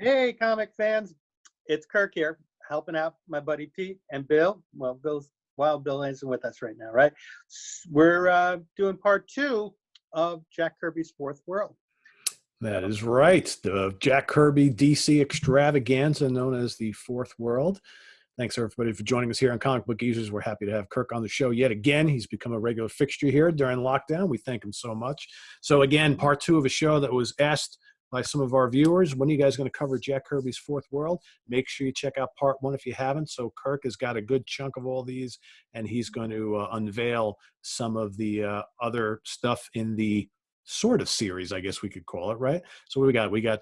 Hey, comic fans, it's Kirk here, helping out my buddy Pete and Bill. Well, Bill isn't with us right now, right? We're doing part 2 of Jack Kirby's Fourth World. That is right. The Jack Kirby DC extravaganza known as the Fourth World. Thanks, everybody, for joining us here on Comic Book Geezers. We're happy to have Kirk on the show yet again. He's become a regular fixture here during lockdown. We thank him so much. So, again, part 2 of a show that was asked by some of our viewers. When are you guys going to cover Jack Kirby's Fourth World? Make sure you check out part 1 if you haven't. So Kirk has got a good chunk of all these, and he's going to unveil some of the other stuff in the sort of series, I guess we could call it, right? So what we got? We got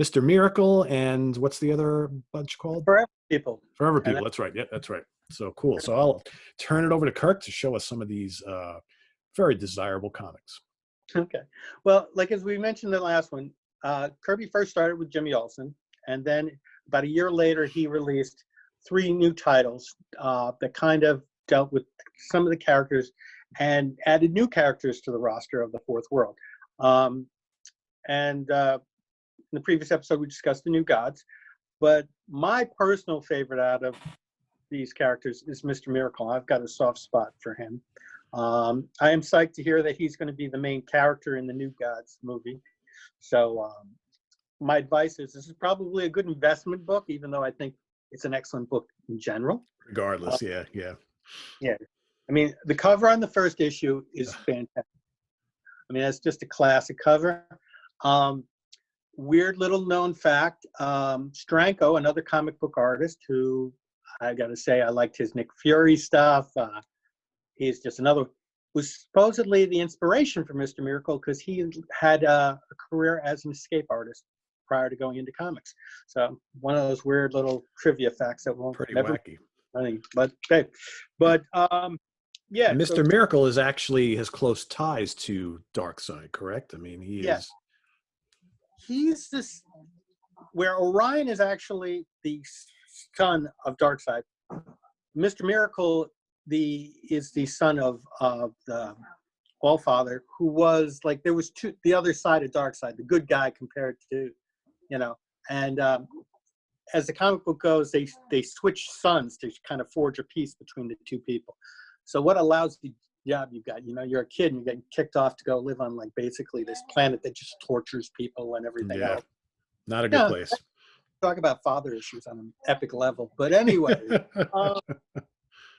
Mr. Miracle, and what's the other bunch called? Forever People. Forever People, that's right. Yeah, that's right. So cool. So I'll turn it over to Kirk to show us some of these very desirable comics. Okay. Well, like as we mentioned in the last one, Kirby first started with Jimmy Olsen, and then about a year later, he released 3 new titles that kind of dealt with some of the characters and added new characters to the roster of the Fourth World. In the previous episode, we discussed the New Gods, but my personal favorite out of these characters is Mr. Miracle. I've got a soft spot for him. I am psyched to hear that he's going to be the main character in the New Gods movie. So my advice is this is probably a good investment book, even though I think it's an excellent book in general. Regardless, yeah. I mean, the cover on the first issue is fantastic. I mean, that's just a classic cover. Weird little known fact, Stranko, another comic book artist who I got to say I liked his Nick Fury stuff. He's just was supposedly the inspiration for Mr. Miracle because he had a career as an escape artist prior to going into comics. So one of those weird little trivia facts that won't pretty never wacky. Funny, but yeah. Mr. Miracle is actually has close ties to Darkseid, correct? I mean, he's this where Orion is actually the son of Darkseid. Mr. Miracle is the son of the Allfather, who was like there was the other side of Darkseid, the good guy compared to, and as the comic book goes, they switch sons to kind of forge a peace between the two people. So what allows the job you've got, you're a kid and you're getting kicked off to go live on like basically this planet that just tortures people and everything else. Not a good place. Talk about father issues on an epic level. But anyway,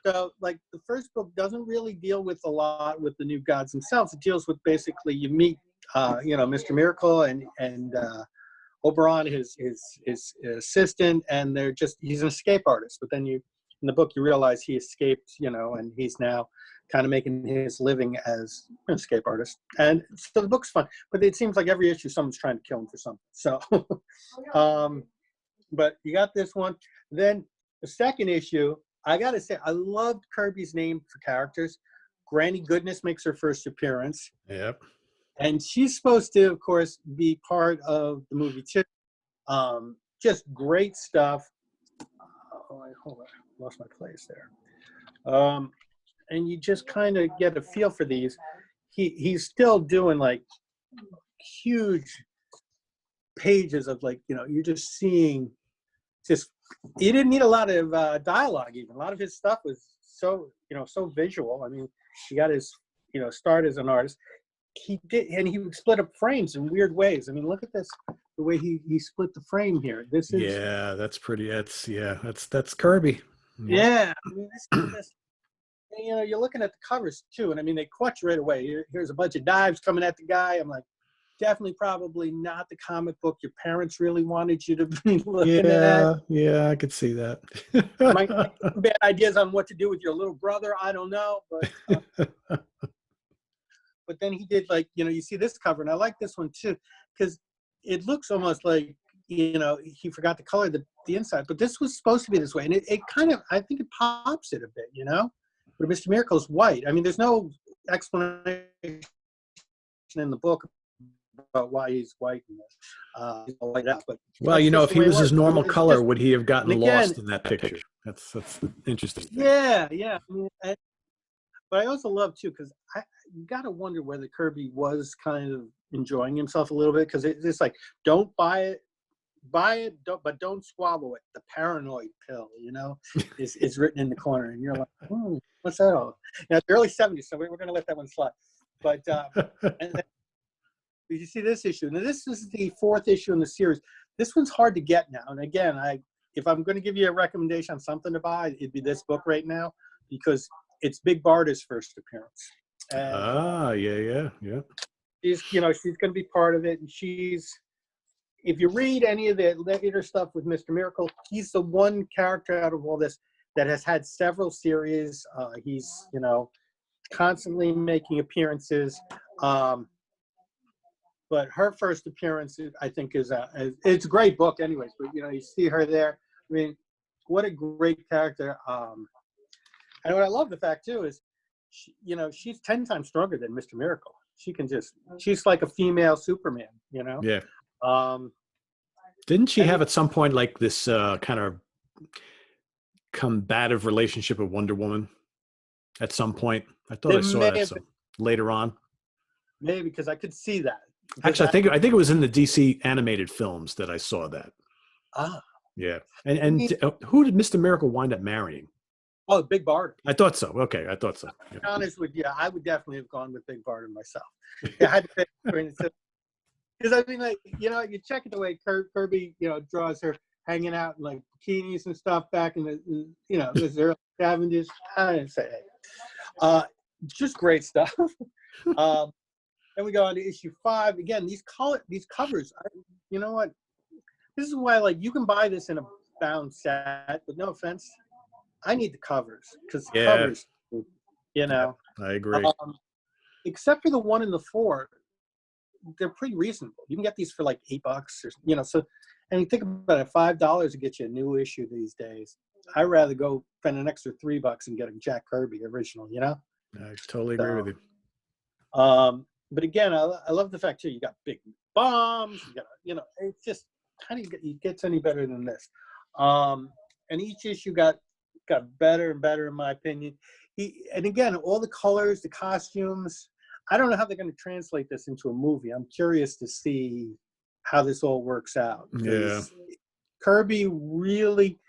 so like the first book doesn't really deal with a lot with the New Gods themselves. It deals with basically you meet, Mr. Miracle and Oberon, his assistant, and he's an escape artist. But then in the book you realize he escaped, and he's now kind of making his living as an escape artist. And so the book's fun, but it seems like every issue someone's trying to kill him for something. So, but you got this one. Then the second issue, I got to say, I loved Kirby's name for characters. Granny Goodness makes her first appearance. Yep. And she's supposed to, of course, be part of the movie too. Just great stuff. Hold on, I lost my place there. And you just kind of get a feel for these. He's still doing like huge pages of like, you're just seeing he didn't need a lot of dialogue even. A lot of his stuff was so visual. I mean, he got his, start as an artist. He did, and he would split up frames in weird ways. I mean, look at this, the way he split the frame here. This is that's pretty. That's Kirby. Yeah, I mean, this you're looking at the covers too, and I mean they caught you right away. Here's a bunch of knives coming at the guy. I'm like, definitely, probably not the comic book your parents really wanted you to be looking at. Yeah, I could see that. Might have bad ideas on what to do with your little brother. I don't know, but. But then he did like, you see this cover, and I like this one too, because it looks almost like, he forgot to color the inside, but this was supposed to be this way. And it kind of, I think it pops it a bit, but Mr. Miracle's white. I mean, there's no explanation in the book about why he's white in this. He's all white out, but well, if he was his normal color, would he have gotten lost in that picture? That's the interesting thing. Yeah. I mean, but I also love too, because you got to wonder whether Kirby was kind of enjoying himself a little bit, because it's like, don't buy it buy it, but don't swallow it. The paranoid pill, is written in the corner, and you're like, what's that all? It's the early '70s, so we're going to let that one slide. But and then, you see this issue. Now, this is the 4th issue in the series. This one's hard to get now. And again, if I'm going to give you a recommendation on something to buy, it'd be this book right now, because it's Big Barda's first appearance. And, yeah. she's going to be part of it, and if you read any of the later stuff with Mr. Miracle, he's the one character out of all this that has had several series. He's constantly making appearances. But her first appearance, I think, it's a great book anyways. But, you see her there. I mean, what a great character. And what I love the fact, too, is, she's 10 times stronger than Mr. Miracle. She's like a female Superman, Yeah. Didn't she have at some point like this kind of combative relationship with Wonder Woman at some point? I thought I saw that later on. Maybe, because I could see that. Actually, I think it was in the DC animated films that I saw that. Ah. Yeah. And who did Mr. Miracle wind up marrying? Oh, Big Barda. I thought so. Okay, I thought so. Yeah. To be honest with you, I would definitely have gone with Big Barda myself. I had to pick between the two. Because, I mean, like, you check it the way Kirby, draws her hanging out in, like, bikinis and stuff back in the, this early 70s. I didn't say that. Just great stuff. Then we go on to issue 5. Again, these covers, you know what? This is why, like, you can buy this in a bound set, but no offense, I need the covers, because the covers, I agree. Except for the 1 and the 4, they're pretty reasonable. You can get these for like $8 or, so, and you think about it, $5 to get you a new issue these days. I'd rather go spend an extra $3 and get a Jack Kirby original, I totally agree with you. But again, I love the fact too, you got big bombs, you got, it's just, how do it gets any better than this? And each issue got better and better, in my opinion. And again, all the colors, the costumes, I don't know how they're going to translate this into a movie. I'm curious to see how this all works out. Yeah. Kirby really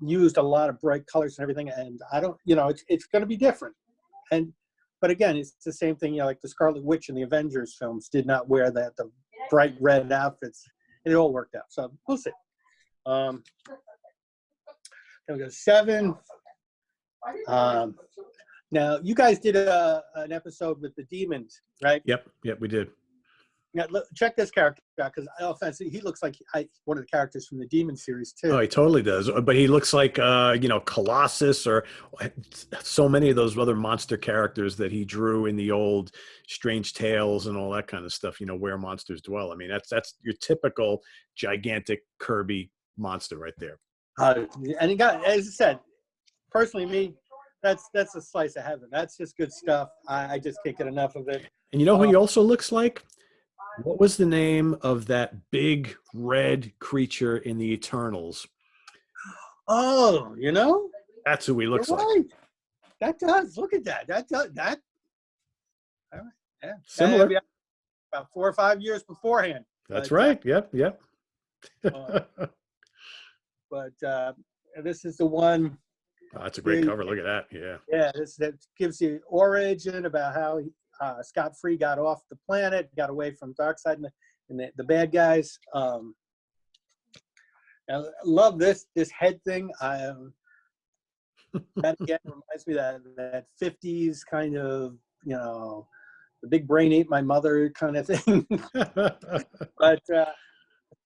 used a lot of bright colors and everything, and I don't, it's going to be different. But again, it's the same thing, like the Scarlet Witch in the Avengers films did not wear the bright red outfits. It all worked out. So we'll see. Then we go 7. Now, you guys did an episode with the demons, right? Yep, we did. Now, look, check this character out, because he looks like one of the characters from the Demon series, too. Oh, he totally does. But he looks like, Colossus, or so many of those other monster characters that he drew in the old Strange Tales and all that kind of stuff, where monsters dwell. I mean, that's your typical gigantic Kirby monster right there. And he got, as I said, personally, me, that's a slice of heaven. That's just good stuff. I just can't get enough of it. And who he also looks like? What was the name of that big red creature in the Eternals? Oh, That's who he looks like. Right. That does. Look at that. That does. That. All right. Yeah. Similar. About 4 or 5 years beforehand. That's right. Yep. But this is the one. Oh, that's a great cover. Look at that. Yeah. Yeah. That gives you origin about how Scott Free got off the planet, got away from Darkseid and the bad guys. I love this head thing. That again reminds me of that 50s kind of, the big brain ate my mother kind of thing. But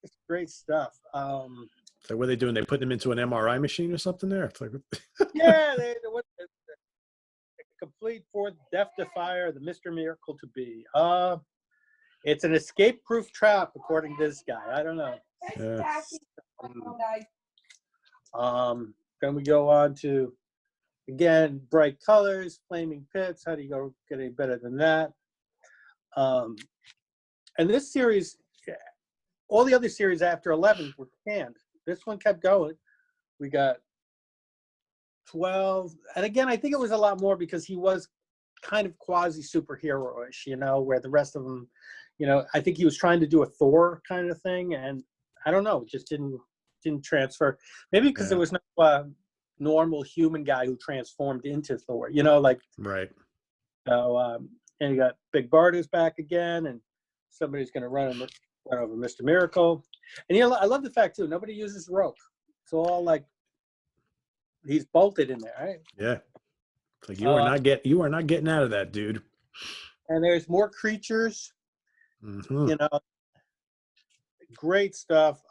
it's great stuff. So what are they doing? They putting them into an MRI machine or something there? It's like yeah, they complete 4th Death Defier, the Mr. Miracle to be. It's an escape-proof trap, according to this guy. I don't know. Yeah. Then we go on to, again, bright colors, flaming pits. How do you go get any better than that? And this series, all the other series after 11 were canned. This one kept going. We got 12, and again, I think it was a lot more because he was kind of quasi-superhero-ish, where the rest of them, I think he was trying to do a Thor kind of thing, and I don't know, it just didn't transfer. Maybe because there Yeah. was no normal human guy who transformed into Thor. You know, like Right. so. And you got Big Barda's back again, and somebody's going to run over Mr. Miracle. And you know, I love the fact too. Nobody uses rope. It's all like he's bolted in there, right? Yeah. It's like you are not getting out of that, dude. And there's more creatures. Mm-hmm. You know, great stuff.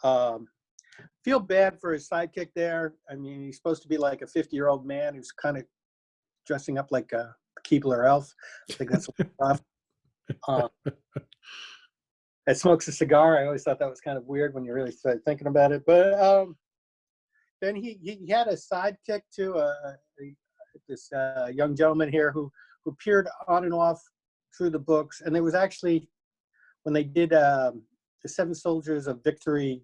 Feel bad for his sidekick there. I mean, he's supposed to be like a 50-year-old man who's kind of dressing up like a Keebler elf. I think that's a little rough. That smokes a cigar. I always thought that was kind of weird when you really started thinking about it. But then he had a sidekick too, this young gentleman here who appeared on and off through the books. And there was actually, when they did the Seven Soldiers of Victory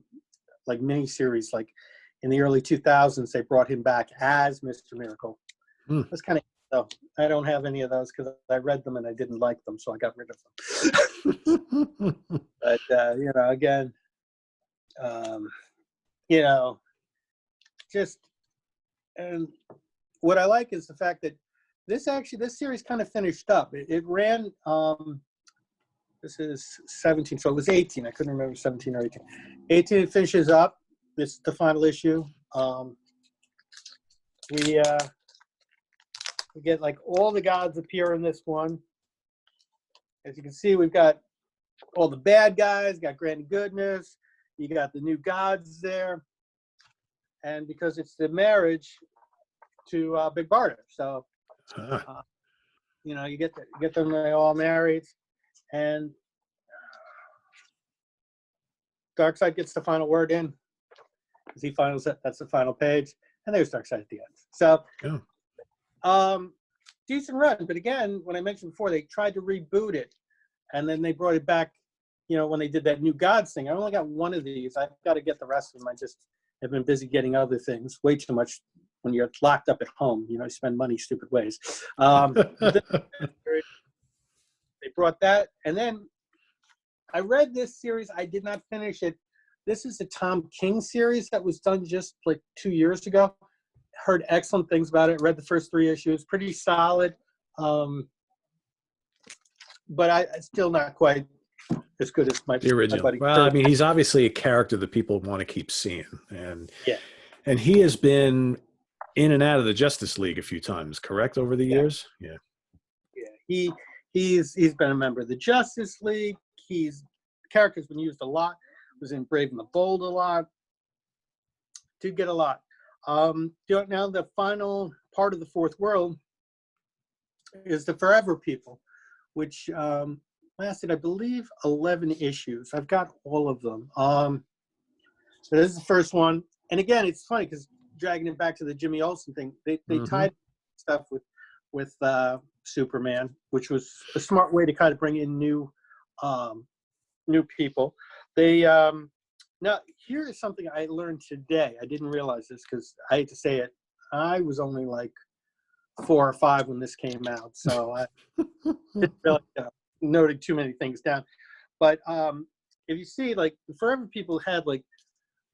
like miniseries, like in the early 2000s, they brought him back as Mr. Miracle. It was kind of, so I don't have any of those because I read them and I didn't like them, so I got rid of them. But you know, again, you know, just, and what I like is the fact that this series kind of finished up. It ran. This is 17, so it was 18. I couldn't remember 17 or 18. 18 finishes up. This is the final issue. We get like all the gods appear in this one. As you can see, we've got all the bad guys, got Granny Goodness, you got the new gods there. And because it's the marriage to Big Barda. So, you know, you get them they all married. And Darkseid gets the final word in. Because he finals it, that's the final page. And there's Darkseid at the end. So, decent run, but again, when I mentioned before, they tried to reboot it, and then they brought it back. You know, when they did that New Gods thing, I only got one of these. I've got to get the rest of them. I just have been busy getting other things. Way too much when you're locked up at home. You know, you spend money stupid ways. They brought that, and then I read this series. I did not finish it. This is a Tom King series that was done just like 2 years ago. Heard excellent things about it. Read the first 3 issues. Pretty solid. But I still not quite as good as the original. My buddy Well, Kirby. I mean, he's obviously a character that people want to keep seeing. And Yeah. And he has been in and out of the Justice League a few times, correct, over the years? Yeah. Yeah. He's been a member of the Justice League. The character's been used a lot. Was in Brave and the Bold a lot. Did get a lot. Now the final part of the Fourth World is the Forever People, which lasted, I believe, 11 issues. I've got all of them. So this is the first one. And again, it's funny because dragging it back to the Jimmy Olsen thing, they tied stuff with Superman, which was a smart way to kind of bring in new people. They now here is something I learned today. I didn't realize this because I hate to say it. I was only like 4 or 5 when this came out, so I didn't really noted too many things down. But if you see, like the Forever People had like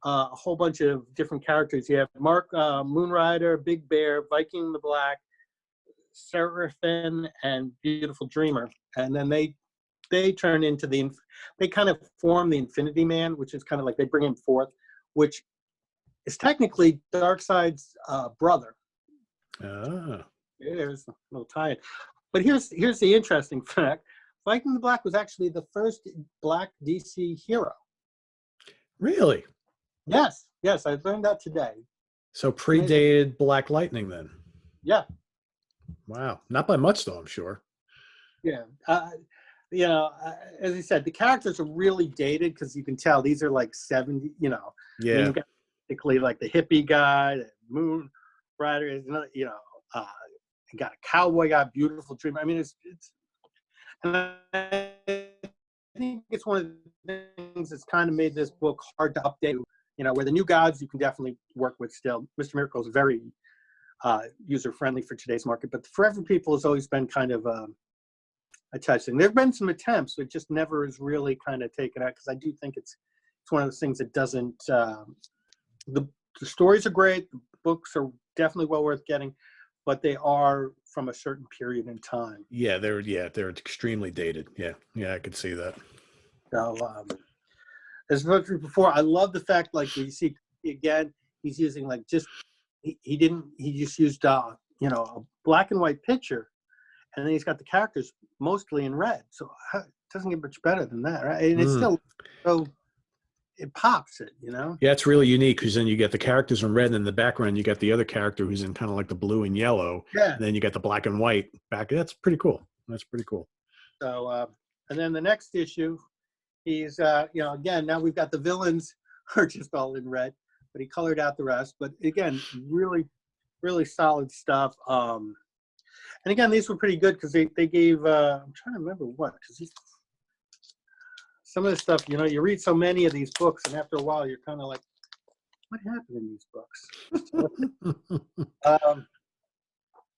a whole bunch of different characters. You have Mark Moonrider, Big Bear, Viking the Black, Seraphim, and Beautiful Dreamer, and then they turn into they kind of form the Infinity Man, which is kind of like they bring him forth, which is technically Darkseid's brother. There's a little tie-in. But here's the interesting fact. Viking the Black was actually the first black DC hero. Really? Yes, I learned that today. So predated Black Lightning then? Yeah. Wow. Not by much though, I'm sure. Yeah. You know, as I said, the characters are really dated because you can tell these are like 70, you know. Yeah. I mean, you got basically like the hippie guy, the Moon Rider, you know, you got a cowboy guy, Beautiful Dreamer. I mean, it's and I think it's one of the things that's kind of made this book hard to update. You know, where the new gods you can definitely work with still. Mr. Miracle is very user-friendly for today's market, but the Forever People has always been kind of a touch thing. There have been some attempts, but just never is really kind of taken out because I do think it's it's one of those things that doesn't. The stories are great. The books are definitely well worth getting, but they are from a certain period in time. Yeah, they're extremely dated. Yeah, I could see that. So, as mentioned before, I love the fact like we see again, he's using like just he just used a black and white picture, and then he's got the characters mostly in red. So it doesn't get much better than that, right? And it's still so it pops it, Yeah, it's really unique because then you get the characters in red, and in the background you got the other character who's in kind of like the blue and yellow. Yeah. And then you got the black and white back. That's pretty cool. That's pretty cool. So, and then the next issue, he's again, now we've got the villains are just all in red, but he colored out the rest. But again, really, really solid stuff. And again, these were pretty good because they gave. I'm trying to remember what, because some of the stuff, you read so many of these books, and after a while, you're kind of like, what happened in these books?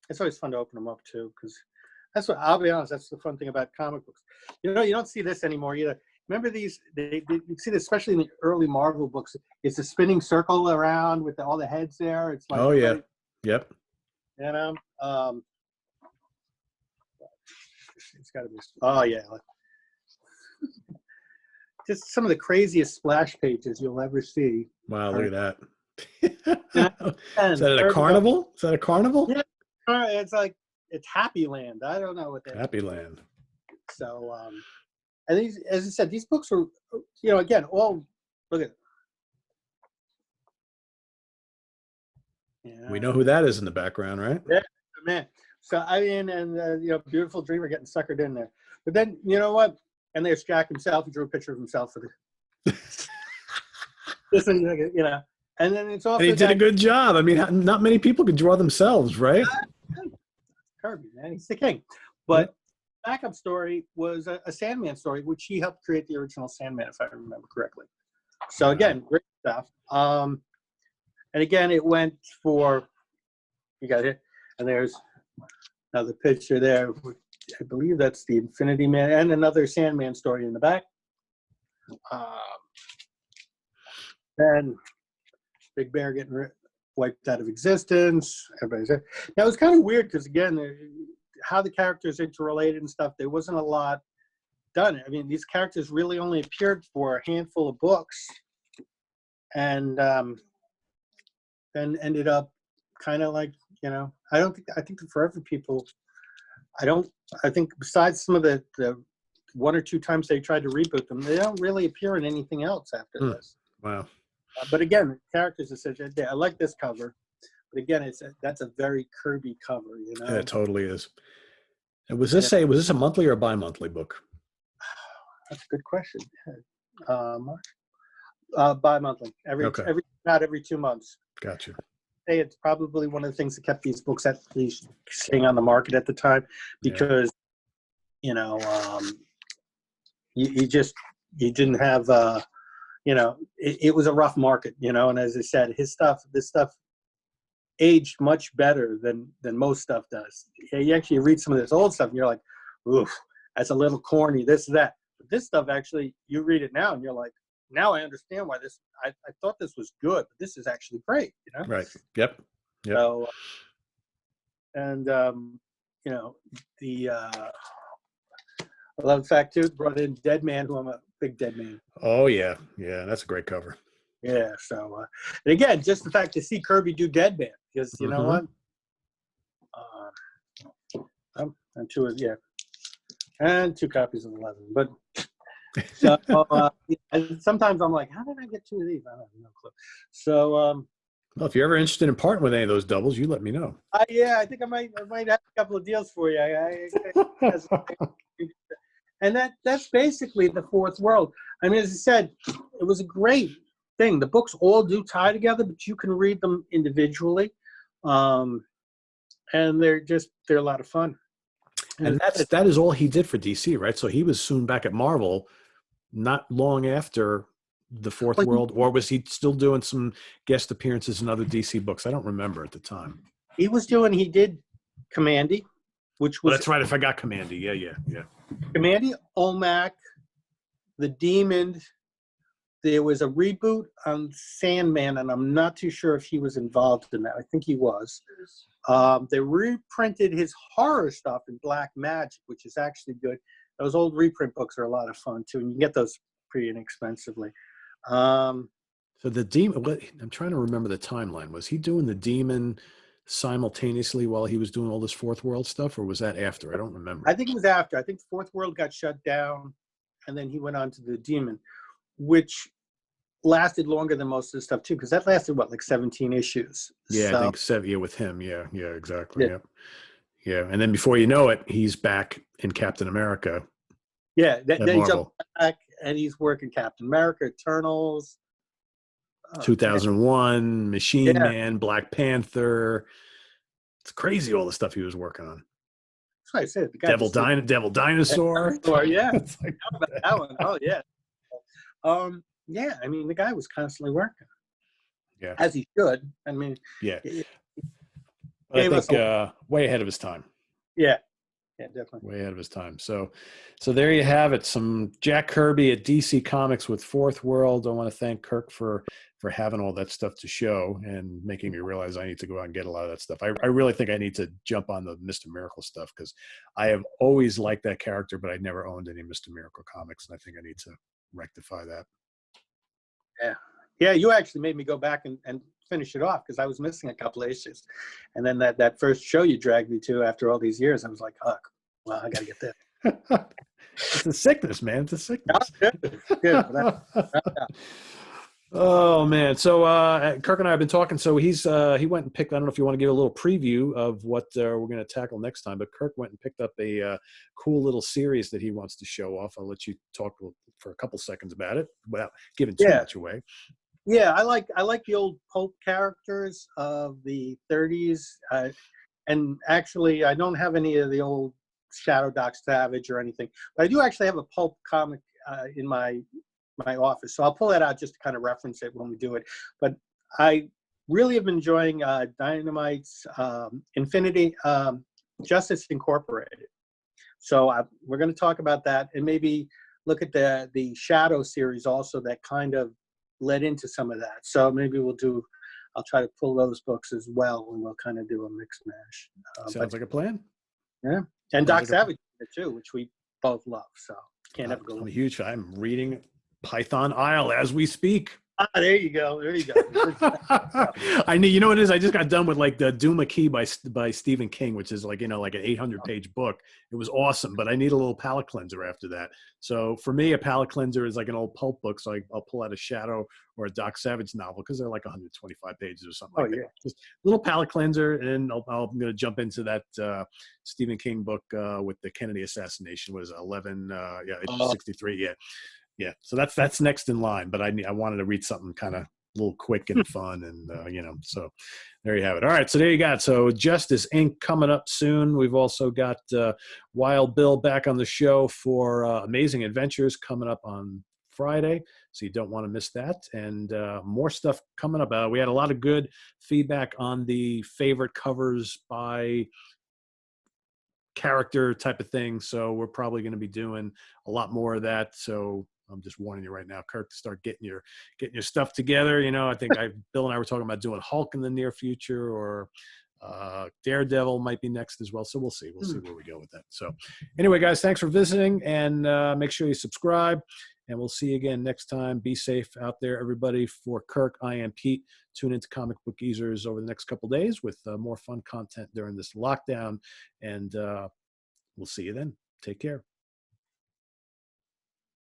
It's always fun to open them up too, because that's what I'll be honest. That's the fun thing about comic books. You don't see this anymore either. Remember these? You see this, especially in the early Marvel books. It's a spinning circle around with all the heads there. It's like, oh yeah, yep. It's got to be. Oh yeah. Just some of the craziest splash pages you'll ever see. Wow, look at that. Is that a carnival? Is that a carnival? Yeah, it's like it's Happy Land. I don't know what that Happy Land. So, and these, as I said, these books were, again, all look at. We know who that is in the background, right? Yeah, man. So I mean, and Beautiful Dreamer getting suckered in there. But then you know what? And there's Jack himself. He drew a picture of himself for the. And then it's also. And he did a good job. I mean, not many people could draw themselves, right? Kirby, man, he's the king. But backup story was a Sandman story, which he helped create the original Sandman, if I remember correctly. So again, great stuff. And again, it went for. You got it, and there's another picture there. I believe that's the Infinity Man and another Sandman story in the back. And Big Bear getting wiped out of existence. Everybody's there. Now, it was kind of weird because, again, how the characters interrelated and stuff, there wasn't a lot done. I mean, these characters really only appeared for a handful of books and then ended up kind of like, I think the Forever People, I think besides some of the one or two times they tried to reboot them, they don't really appear in anything else after this. Wow. But again, the characters are such I like this cover, but again, that's a very Kirby cover, Yeah, it totally is. And was this a monthly or a bi-monthly book? That's a good question. Bi-monthly, every 2 months. Gotcha. Say it's probably one of the things that kept these books at least staying on the market at the time, because you didn't have it was a rough market, and as I said, this stuff aged much better than most stuff does. You actually read some of this old stuff and you're like, oof, that's a little corny, this, that. But this stuff, actually, you read it now and you're like, now I understand why this, I thought this was good, but this is actually great, Right. Yep. So, and, I love the fact, too, brought in Dead Man, who I'm a big Dead Man. Oh, yeah. Yeah, that's a great cover. Yeah, so, and again, just the fact to see Kirby do Dead Man, because you know what? And two copies of 11. But so, and sometimes I'm like, how did I get two of these? I have no clue. So, well, if you're ever interested in parting with any of those doubles, you let me know. I think I might have a couple of deals for you. And that's basically the Fourth World. I mean, as I said, it was a great thing. The books all do tie together, but you can read them individually, and they're a lot of fun. And that is all he did for DC, right? So he was soon back at Marvel, not long after the Fourth World, or was he still doing some guest appearances in other DC books? I don't remember at the time. He did Commandy, which was... that's right, I forgot Commandy. Yeah. Commandy, Olmec, the Demon, there was a reboot on Sandman, and I'm not too sure if he was involved in that. I think he was. They reprinted his horror stuff in Black Magic, which is actually good. Those old reprint books are a lot of fun too, and you can get those pretty inexpensively. So the demon, I'm trying to remember the timeline. Was he doing the demon simultaneously while he was doing all this Fourth World stuff, or was that after? I don't remember. I think it was after. I think Fourth World got shut down, and then he went on to the demon, which lasted longer than most of the stuff too, because that lasted what, like 17 issues. Yeah, so, I think 7. Yeah, with him. Yeah, exactly. Yeah. Yeah, and then before you know it, he's back in Captain America. Yeah, then he Marvel. jumped back and he's working Captain America, Eternals. 2001, Machine Man, Black Panther. It's crazy all the stuff he was working on. That's what I said. The guy Devil Dinosaur. Yeah. It's like, that one. Oh yeah. Yeah, I mean the guy was constantly working. Yeah. As he should. I mean, yeah. But I think way ahead of his time. Yeah. Yeah, definitely. Way ahead of his time. So there you have it. Some Jack Kirby at DC Comics with Fourth World. I want to thank Kirk for having all that stuff to show and making me realize I need to go out and get a lot of that stuff. I really think I need to jump on the Mr. Miracle stuff because I have always liked that character, but I never owned any Mr. Miracle comics, and I think I need to rectify that. Yeah, you actually made me go back and finish it off because I was missing a couple of issues. And then that first show you dragged me to after all these years, I was like, oh, well, I got to get this. It's a sickness, man. It's a sickness. Good. Oh man. So Kirk and I have been talking. So he went and picked, I don't know if you want to give a little preview of what we're going to tackle next time, but Kirk went and picked up a cool little series that he wants to show off. I'll let you talk for a couple seconds about it without giving too much away. Yeah, I like the old pulp characters of the 30s. And actually, I don't have any of the old Shadow Doc Savage or anything, but I do actually have a pulp comic in my office. So I'll pull that out just to kind of reference it when we do it. But I really have been enjoying Dynamite's Infinity Justice Incorporated. So we're going to talk about that and maybe look at the Shadow series also that kind of led into some of that. So maybe I'll try to pull those books as well, and we'll kind of do a mix mash. Sounds like a plan. Yeah, and Doc Savage too, which we both love. So can't ever go. I'm a huge fan. I'm reading Python Isle as we speak. There you go. I need, you know what it is? I just got done with like the Duma Key by Stephen King, which is like, like an 800-page book. It was awesome, but I need a little palate cleanser after that. So for me, a palate cleanser is like an old pulp book. So I'll pull out a Shadow or a Doc Savage novel because they're like 125 pages or something like that. Just a little palate cleanser, and I'm going to jump into that Stephen King book with the Kennedy assassination. Was 11? Issue 63. Yeah. Yeah, so that's next in line, but I wanted to read something kind of a little quick and fun, and so there you have it. All right, so there you got it. So Justice Inc. coming up soon. We've also got Wild Bill back on the show for Amazing Adventures coming up on Friday, so you don't want to miss that, and more stuff coming up. We had a lot of good feedback on the favorite covers by character type of thing, so we're probably going to be doing a lot more of that. So I'm just warning you right now, Kirk, to start getting your stuff together. I think Bill and I were talking about doing Hulk in the near future, or Daredevil might be next as well. So we'll see where we go with that. So anyway, guys, thanks for visiting, and make sure you subscribe, and we'll see you again next time. Be safe out there, everybody. For Kirk, I am Pete. Tune into Comic Book Geezers over the next couple of days with more fun content during this lockdown, and we'll see you then. Take care.